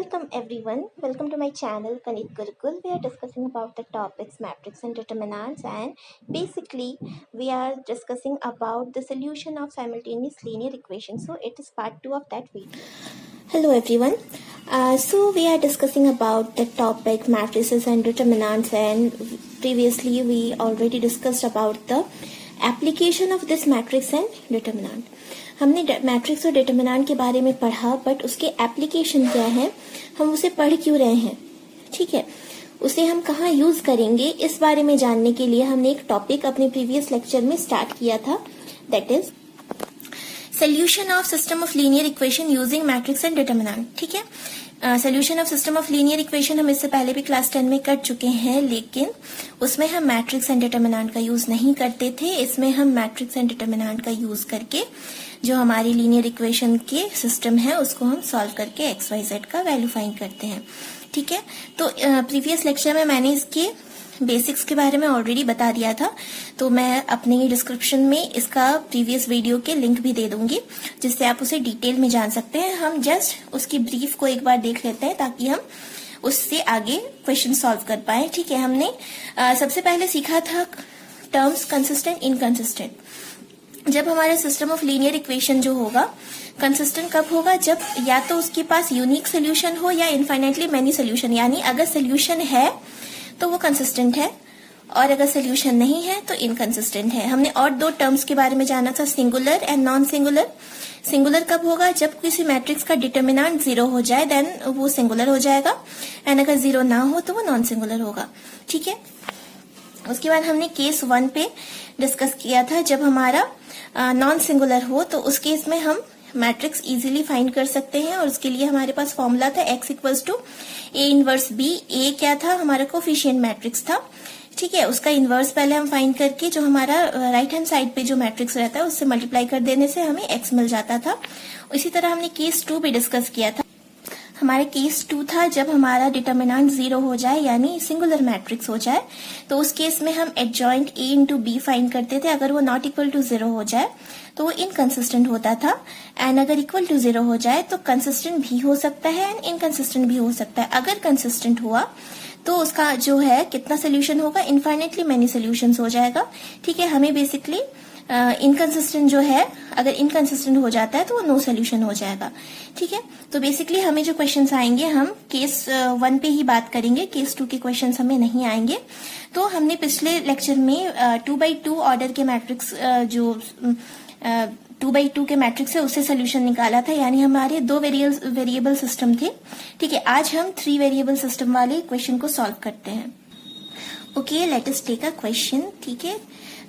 Welcome everyone. Welcome to my channel Kanit Gurukul. We are discussing about the topics matrix and determinants, and basically we are discussing about the solution of simultaneous linear equations. So it is part 2 of that video. Hello everyone. So we are discussing about the topic matrices and determinants, and previously we already discussed about the application of this matrix and determinant. हमने matrix और determinant के बारे में पढ़ा, but उसके application क्या है, हम उसे पढ़ क्यों रहे हैं, ठीक है, उसे हम कहाँ यूज करेंगे, इस बारे में जानने के लिए हमने एक टॉपिक अपने प्रीवियस लेक्चर में स्टार्ट किया था, that is solution of system of linear equation using matrix and determinant. ठीक है, solution of system of linear equation हम इससे पहले भी क्लास 10 में कर चुके हैं, लेकिन उसमें हम मैट्रिक्स एंड डिटरमिनेंट का यूज नहीं करते थे. इसमें हम मैट्रिक्स एंड डिटरमिनेंट का यूज करके जो हमारी लीनियर इक्वेशन के सिस्टम है उसको हम सॉल्व करके एक्स वाई जेड का वैल्यू फाइंड करते हैं. ठीक है, तो प्रीवियस लेक्चर में मैंने इसके बेसिक्स के बारे में ऑलरेडी बता दिया था, तो मैं अपने डिस्क्रिप्शन में इसका प्रीवियस वीडियो के लिंक भी दे दूंगी, जिससे आप उसे डिटेल में जान सकते हैं. हम जस्ट उसकी ब्रीफ को एक बार देख लेते हैं ताकि हम उससे आगे क्वेश्चन सॉल्व कर पाए. ठीक है, हमने सबसे पहले सीखा था टर्म्स कंसिस्टेंट इनकंसिस्टेंट. जब हमारे सिस्टम ऑफ लीनियर इक्वेशन जो होगा कंसिस्टेंट कब होगा, जब या तो उसके पास यूनिक सोल्यूशन हो या इनफाइनाइटली मेनी सोल्यूशन. यानी अगर सोल्यूशन है तो वो कंसिस्टेंट है, और अगर सोल्यूशन नहीं है तो इनकंसिस्टेंट है. हमने और दो टर्म्स के बारे में जाना था, singular and non singular. Singular कब होगा, जब किसी मैट्रिक्स का डिटरमिनेंट 0 हो जाए, देन वो सिंगुलर हो जाएगा, एंड अगर 0 ना हो तो वो नॉन सिंगुलर होगा. ठीक है, उसके बाद हमने केस 1 पे डिस्कस किया था, जब हमारा नॉन सिंगुलर हो तो उस केस में हम मैट्रिक्स इजीली फाइंड कर सकते हैं, और उसके लिए हमारे पास फॉर्मूला था x equals to A inverse B. A क्या था, हमारा कोफिशिएंट मैट्रिक्स था. ठीक है, उसका इनवर्स पहले हम फाइंड करके जो हमारा राइट हैंड साइड पे जो मैट्रिक्स रहता है उससे मल्टीप्लाई कर देने से हमें x मिल जाता था. इसी तरह हमने केस 2 भी डिस्कस किया था. हमारा केस 2 था जब हमारा डिटरमिनेंट 0 हो जाए यानी सिंगुलर मैट्रिक्स हो जाए, तो उस केस में हम adjoint a into B find करते थे. अगर वो नॉट इक्वल टू 0 हो जाए तो वो इनकंसिस्टेंट होता था, एंड अगर इक्वल टू 0 हो जाए तो कंसिस्टेंट भी हो सकता है एंड इनकंसिस्टेंट भी हो सकता है. अगर कंसिस्टेंट हुआ तो उसका जो है कितना सोल्यूशन होगा, इनफाइनेटली मेनी सोल्यूशंस हो जाएगा. ठीक है, हमें बेसिकली इनकंसिस्टेंट जो है, अगर इनकंसिस्टेंट हो जाता है तो वो नो सोल्यूशन हो जाएगा. ठीक है, तो बेसिकली हमें जो क्वेश्चंस आएंगे हम केस 1 पे ही बात करेंगे, केस 2 के क्वेश्चंस हमें नहीं आएंगे. तो हमने पिछले लेक्चर में 2x2 ऑर्डर के मैट्रिक्स जो 2x2 के मैट्रिक्स है उससे सोल्यूशन निकाला था, यानी हमारे 2 वेरिएबल सिस्टम थे. ठीक है, आज हम 3 वेरिएबल सिस्टम वाले क्वेश्चन को सॉल्व करते हैं. Okay, let us take a question. ठीक है,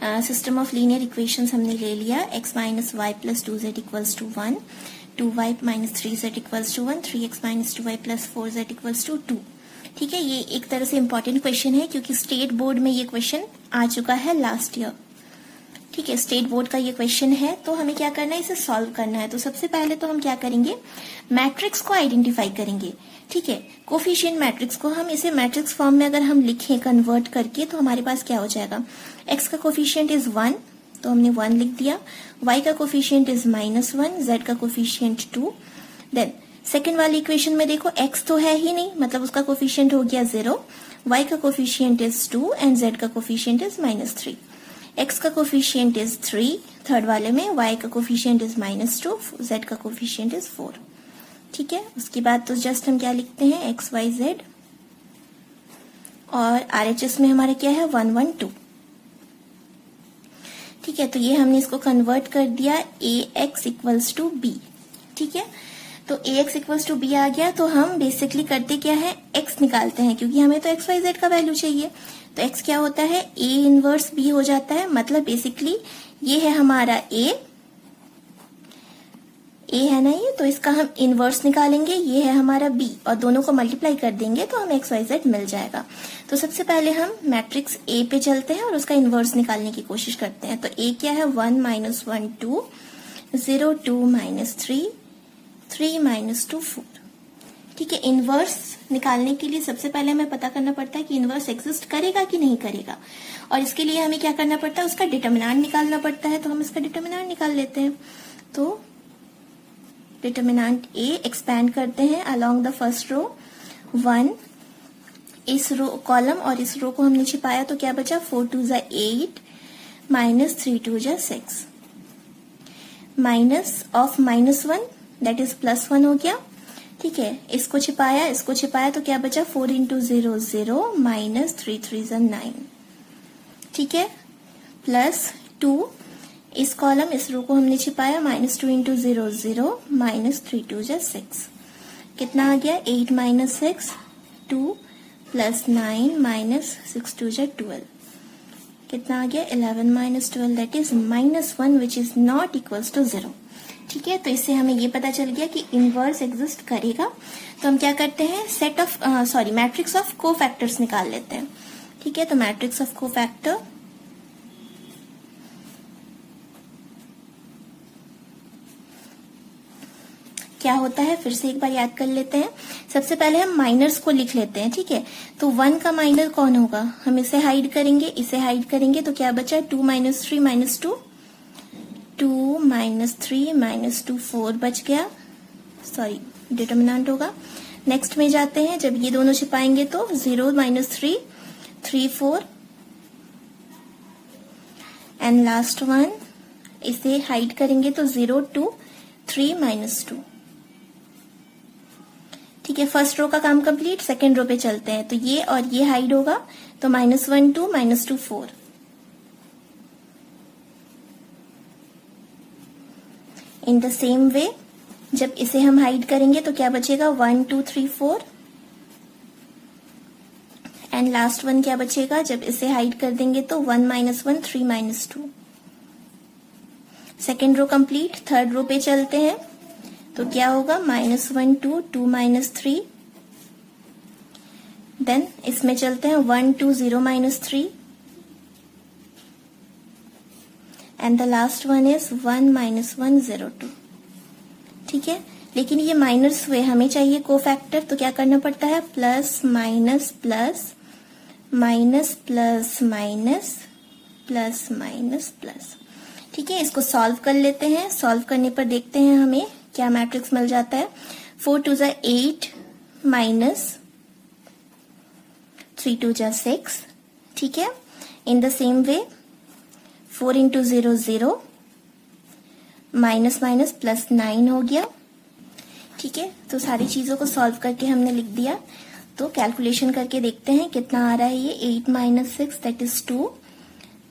सिस्टम ऑफ लीनियर इक्वेशंस हमने ले लिया. x minus y plus 2z equals to 1, 2y minus 3z equals to 1, 3x minus 2y plus 4z equals to 2. ठीक है, ये एक तरह से इंपॉर्टेंट क्वेश्चन है क्योंकि स्टेट बोर्ड में ये क्वेश्चन आ चुका है लास्ट ईयर. ठीक है, स्टेट बोर्ड का ये क्वेश्चन है, तो हमें क्या करना है, इसे सॉल्व करना है. तो सबसे पहले तो हम क्या करेंगे, मैट्रिक्स को आइडेंटिफाई करेंगे. ठीक है, कोफिशिएंट मैट्रिक्स को हम इसे मैट्रिक्स फॉर्म में अगर हम लिखें कन्वर्ट करके तो हमारे पास क्या हो जाएगा, x का कोफिशिएंट इज 1 तो हमने 1 लिख दिया, y का कोफिशिएंट इज -1, z का कोफिशिएंट 2. देन सेकेंड वाली इक्वेशन में देखो x तो है ही नहीं, मतलब उसका कोफिशिएंट हो गया 0, y का कोफिशिएंट इज 2 एंड z का कोफिशिएंट इज -3. x का कोफिशिएंट इज 3 थर्ड वाले में, y का कोफिशिएंट इज -2, z का कोफिशिएंट इज 4. ठीक है, उसके बाद तो जस्ट हम क्या लिखते हैं, x y z, और RHS में हमारा क्या है 1 1 2. ठीक है, तो ये हमने इसको कन्वर्ट कर दिया ax इक्वल्स टू b. ठीक है, तो ax इक्वल्स टू b आ गया, तो हम बेसिकली करते क्या है, x निकालते हैं क्योंकि हमें तो x y z का वैल्यू चाहिए. तो x क्या होता है, a इनवर्स b हो जाता है, मतलब बेसिकली ये है हमारा a है ना ये, तो इसका हम इनवर्स निकालेंगे, ये है हमारा b, और दोनों को मल्टीप्लाई कर देंगे तो हमें x y z मिल जाएगा. तो सबसे पहले हम मैट्रिक्स a पे चलते हैं और उसका इनवर्स निकालने की कोशिश करते हैं. तो a क्या है, 1 माइनस 1 2, 0 2 माइनस 3, 3 माइनस 2 4. ठीक है, इनवर्स निकालने के लिए सबसे पहले हमें पता करना पड़ता है कि इनवर्स एग्जिस्ट करेगा कि नहीं करेगा, और इसके लिए हमें क्या करना पड़ता है, उसका डिटरमिनेंट निकालना पड़ता है. तो हम इसका डिटरमिनेंट निकाल लेते हैं. तो डिटर्मिनेंट ए एक्सपैंड करते हैं अलोंग द फर्स्ट रो 1, इस रो कॉलम और इस रो को हमने छिपाया तो क्या बचा 4 2 जा 8 माइनस 3 2 जा 6 माइनस ऑफ -1 दैट इज +1 हो गया। ठीक है, इसको छिपाया तो क्या बचा 4 इंटू 0 0 माइनस 3 3 जा 9। ठीक है, +2 इस कॉलम इस रो को हमने छिपाया -2 इंटू 0 0 माइनस 3 2 जा 6। कितना आ गया 8 माइनस 6 2 प्लस 9 माइनस 6 2 जा 12। कितना आ गया 11 minus 12 that is -1 which is not equals to 0। ठीक है, तो इससे हमें ये पता चल गया कि इनवर्स एग्जिस्ट करेगा। तो हम क्या करते हैं मैट्रिक्स ऑफ कोफैक्टर्स निकाल लेते हैं। ठीक है, तो मैट्रिक्स ऑफ कोफैक्टर क्या होता है फिर से एक बार याद कर लेते हैं। सबसे पहले हम माइनर्स को लिख लेते हैं। ठीक है, तो 1 का माइनर कौन होगा, हम इसे हाइड करेंगे तो क्या बचा 2 माइनस 3 माइनस 2 2 माइनस 3 माइनस 2 4 बच गया, डिटर्मिनेंट होगा। नेक्स्ट में जाते हैं, जब ये दोनों छिपाएंगे तो 0 माइनस 3 3 4 एंड लास्ट वन, इसे हाइड करेंगे तो 0 2 3 माइनस 2। ठीक है, फर्स्ट रो का काम कंप्लीट। सेकेंड रो पे चलते हैं, तो ये और ये हाइड होगा तो -1 2 -2 4। इन द सेम वे जब इसे हम हाइड करेंगे तो क्या बचेगा 1 2 3 4 एंड लास्ट वन क्या बचेगा, जब इसे हाइड कर देंगे तो 1 -1 3 -2। Second row complete. Third row पे चलते हैं, तो क्या होगा -1 2 2 -3 देन इसमें चलते हैं 1 2 0 -3 and the last one is 1 -1 0 2। ठीक है, लेकिन ये माइनर्स हुए, हमें चाहिए कोफैक्टर, तो क्या करना पड़ता है plus minus plus minus plus minus plus minus plus. ठीक है, इसको सॉल्व कर लेते हैं। सॉल्व करने पर देखते हैं हमें क्या मैट्रिक्स मिल जाता है। 4 2 जा 8 माइनस 3 2 जा 6। ठीक है, in the same way 4 into 0 0 minus minus plus 9 हो गया। ठीक है, तो सारी चीजों को सॉल्व करके हमने लिख दिया। तो कैलकुलेशन करके देखते हैं कितना आ रहा है ये 8 minus 6 that is 2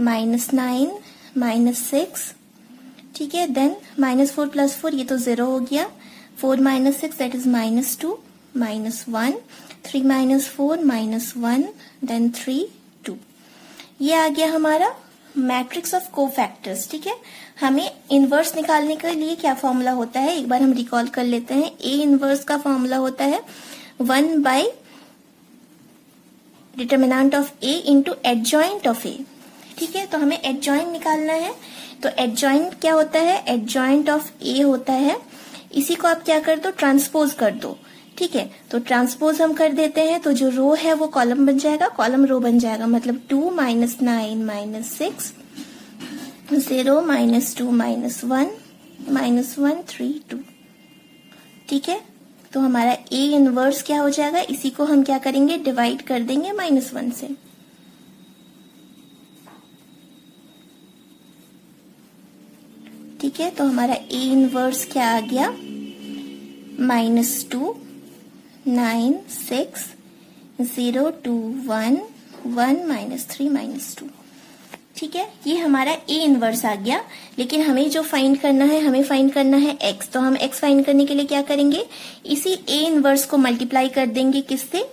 minus 9 minus 6। ठीक है, देन -4 + 4 ये तो 0 हो गया। 4 minus 6 that is -2 -1 3 minus 4 -1 then 3 2। ये आ गया हमारा मैट्रिक्स ऑफ कोफैक्टर्स। ठीक है, हमें इनवर्स निकालने के लिए क्या फॉर्मूला होता है, एक बार हम रिकॉल कर लेते हैं। ए इनवर्स का फॉर्मूला होता है 1 by determinant of A into adjoint of A. ठीक है, तो हमें एडजॉइंट निकालना है। तो एडजॉइंट क्या होता है, एडजॉइंट ऑफ ए होता है, इसी को आप क्या कर दो ट्रांसपोज कर दो। ठीक है, तो ट्रांसपोज हम कर देते हैं, तो जो रो है वो कॉलम बन जाएगा, कॉलम रो बन जाएगा। मतलब 2 - 9 - 6 0 -2 -1 -1 3 2। ठीक है, तो हमारा ए इनवर्स क्या हो जाएगा, इसी को हम क्या करेंगे डिवाइड कर देंगे -1 से। ठीक है, तो हमारा ए इनवर्स क्या आ गया -2 9 6 0 2 1 1 -3 -2। ठीक है, ये हमारा ए इनवर्स आ गया। लेकिन हमें जो फाइंड करना है, हमें फाइंड करना है एक्स। तो हम एक्स फाइंड करने के लिए क्या करेंगे, इसी ए इनवर्स को मल्टीप्लाई कर देंगे किससे,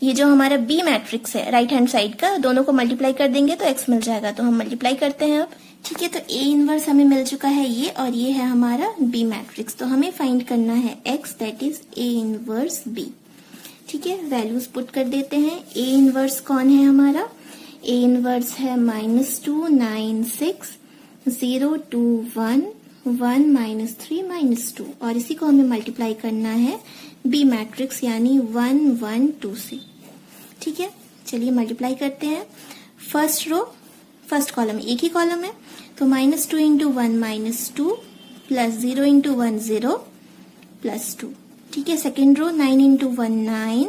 ये जो हमारा बी मैट्रिक्स है राइट हैंड साइड का, दोनों को मल्टीप्लाई कर देंगे तो एक्स मिल जाएगा। तो हम मल्टीप्लाई करते हैं अब। ठीक है, तो ए इनवर्स हमें मिल चुका है ये, और ये है हमारा बी मैट्रिक्स। तो हमें फाइंड करना है X that is A inverse B. ठीक है, वैल्यूज पुट कर देते हैं। ए इनवर्स कौन है हमारा, ए इनवर्स है -2 9 6 0 2 1 1 -3 -2, और इसी को हमें मल्टीप्लाई करना है बी मैट्रिक्स यानी 1 1 2 से। ठीक है, चलिए मल्टीप्लाई करते हैं। फर्स्ट रो फर्स्ट कॉलम एक ही कॉलम है, तो -2 × 1 -2 + 0 × 1 0 प्लस 2। ठीक है, second row 9 into 1 9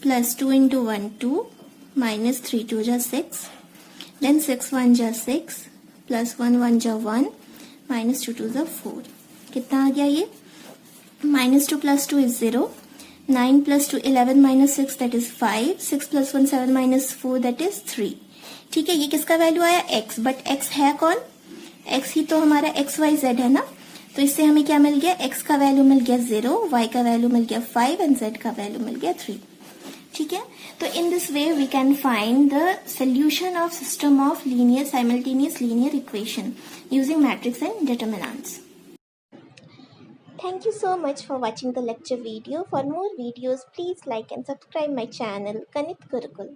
plus 2 into 1 2 minus 3 2 जा 6, देन 6 1 जा 6 प्लस 1 1 जा 1 माइनस 2 2 जा 4। कितना आ गया ये? Minus 2 plus 2 is 0, 9 plus 2 11 minus 6 that is 5, 6 plus 1 7 minus 4 that is 3। ठीक है, ये किसका वैल्यू आया? x, बट x है कौन? x ही तो हमारा x y z है ना, तो इससे हमें क्या मिल गया? x का वैल्यू मिल गया 0, y का वैल्यू मिल गया 5 एंड z का वैल्यू मिल गया 3। ठीक है, तो in this way we can find the solution of system of linear simultaneous linear equation using matrix and determinants. Thank you so much for watching the lecture video. For more videos, please like and subscribe my channel, Kanit Gurukul.